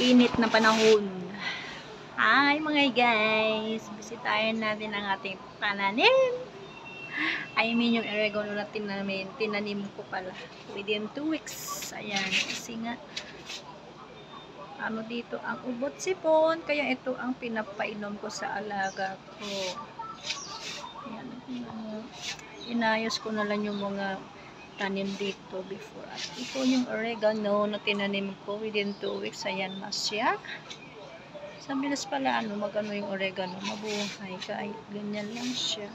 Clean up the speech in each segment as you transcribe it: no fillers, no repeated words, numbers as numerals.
init na panahon. Hi mga guys! Bisitahin natin ang ating pananim. I mean yung oregano na tinanim ko pala. Within 2 weeks. Ayan. Kasi nga, ano dito, ang ubot sipon. Kaya ito ang pinapainom ko sa alaga ko. Ayan. Inayos ko na lang yung mga tanim dito before. At ito yung oregano na tinanim ko within 2 weeks. Ayan na siya. Sa bilis pala, magano yung oregano, mabuhay, kahit ganyan lang siya.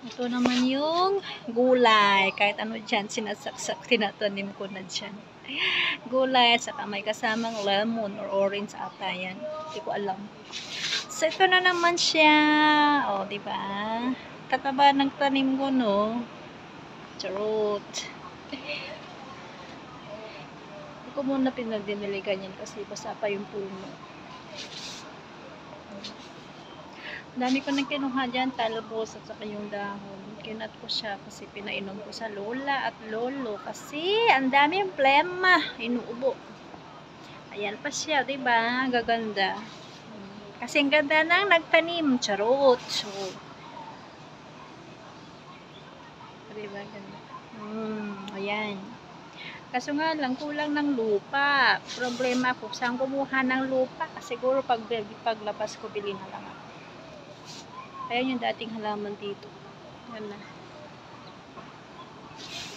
Ito naman yung gulay, kahit ano dyan, sinasaksak, tinatanim ko na dyan. Gulay, saka may kasamang lemon or orange ata yan. Hindi ko alam. So, ito na naman siya. O, diba? Kataba ng tanim ko, no? Charot. Hindi ko muna pinagdiniligan yan kasi basa pa yung puno. Dami ko nang kinuha dyan, talbos at saka yung dahon. Kinat ko siya kasi pinainom ko sa lola at lolo kasi ang dami yung plema, inuubo. Ayan pa siya, diba? Gaganda. Kasi ang ganda nang nagtanim, charot. So, diba? Ganda. Ayan. Kaso nga lang, kulang ng lupa. Problema ko, saan kumuha ng lupa? Siguro paglabas ko, bili na lang ako. Ayan yung dating halaman dito. Ayan na.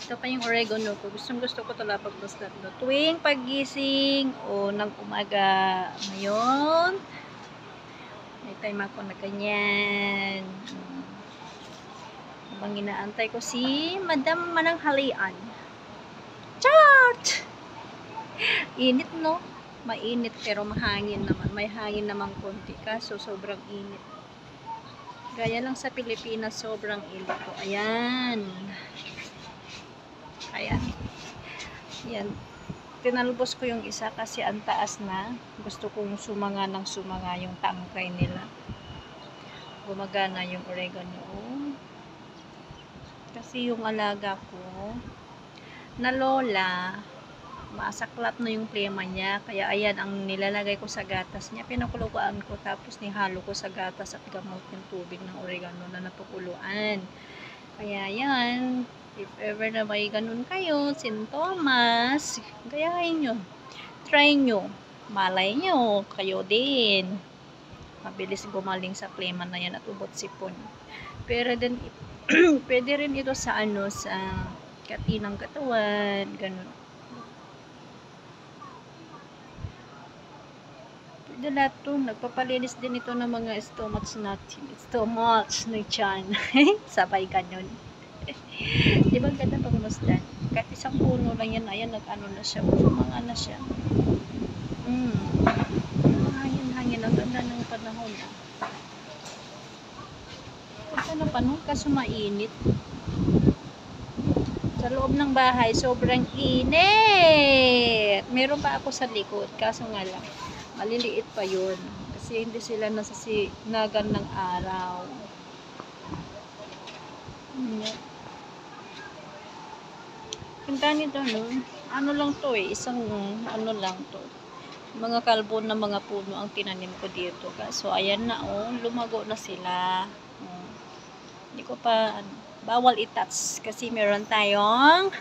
Ito pa yung oregano ko. Gusto ko talaga pagbaslat. Tuwing paggising o ng umaga. Ngayon, may time ako na ganyan. Habang inaantay ko si Madam Mananghalian. Chart! Init, no? Mainit pero mahangin naman. May hangin naman konti. Kaso sobrang init. Gaya lang sa Pilipinas, sobrang init po. Ayan. Ayan. Ayan. Tinalbos ko yung isa kasi ang taas na. Gusto kong sumanga ng sumanga yung tangkay nila. Gumagana yung oregano. Kasi yung alaga ko na lola, masaklap na yung plema niya. Kaya ayan, ang nilalagay ko sa gatas niya, pinakuluan ko, tapos nihalo ko sa gatas at gamot yung tubig ng oregano na napakuluan. Kaya yan, if ever na may ganun kayo, sintomas, gayahin nyo. Try nyo. Malay nyo, kayo din. Mabilis gumaling sa plema na yan at ubot sipon. Pero din, pwede rin ito sa sa katinang katawan, ganun. Lahat to, nagpapalinis din ito ng mga stomachs natin. Stomachs ng tiyan. Sabay ganun. Diba ganda pag masdan? Kahit isang puno lang yan, ayan, nag-ano na siya. Mga na siya. Hangin. Ang ganda ng panahon. Ganda ng panahon, kaso mainit. Sa loob ng bahay, sobrang init. Meron pa ako sa likod, kaso nga lang, maliliit pa yun. Kasi hindi sila nasasinagan ng araw. Ganda nito, no? Ano lang to isang ano lang to. Mga kalbo na mga puno ang tinanim ko dito. So, ayan na, lumago na sila. Hindi ko pa, bawal i-touch. Kasi meron tayong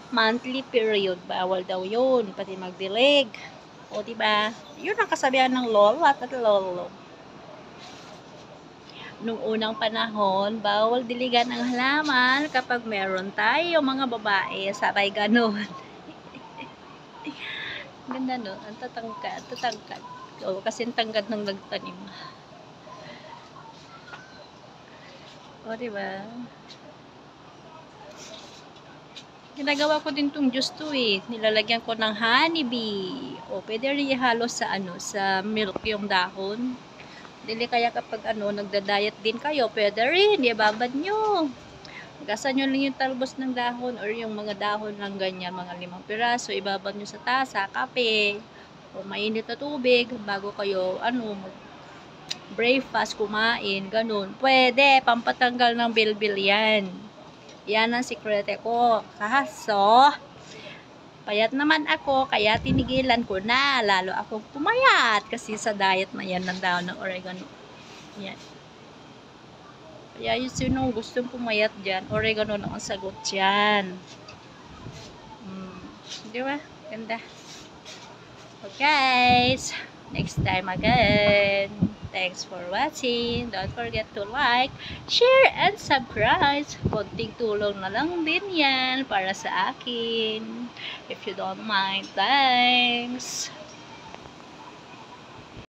monthly period. Bawal daw yun. Pati magdilig. O, diba? Yun ang kasabihan ng lola at lolo. Nung unang panahon, bawal diligan ang halaman kapag meron tayo mga babae. Sabay ganun. Ganda, no? Ang tatangkad. O, kasi tangkad ng nagtanim. O, diba? Ginagawa ko din tong juice to Nilalagyan ko ng honeybee. O, pwede rin ihalo sa sa milk yung dahon. Dili kaya kapag nagda-diet din kayo, pwede rin, ibabad nyo. Gasan nyo lang yung talbos ng dahon or yung mga dahon lang ganyan, mga 5 piraso, ibabad nyo sa tasa, kape, o mainit na tubig, bago kayo, breakfast, kumain, ganun. Pwede, pampatanggal ng bilbil yan. Yan ang sikrete ko. Kaso, Payat naman ako, kaya tinigilan ko na. Lalo akong pumayat kasi sa diet na yan ng dahon ng oregano. Yan. Kaya yung sino gustong pumayat dyan, oregano na ang sagot dyan. Di ba? Ganda. Okay, guys. Next time again. Thanks for watching. Don't forget to like, share, and subscribe. Konting tulong na lang din yan para sa akin. If you don't mind, thanks.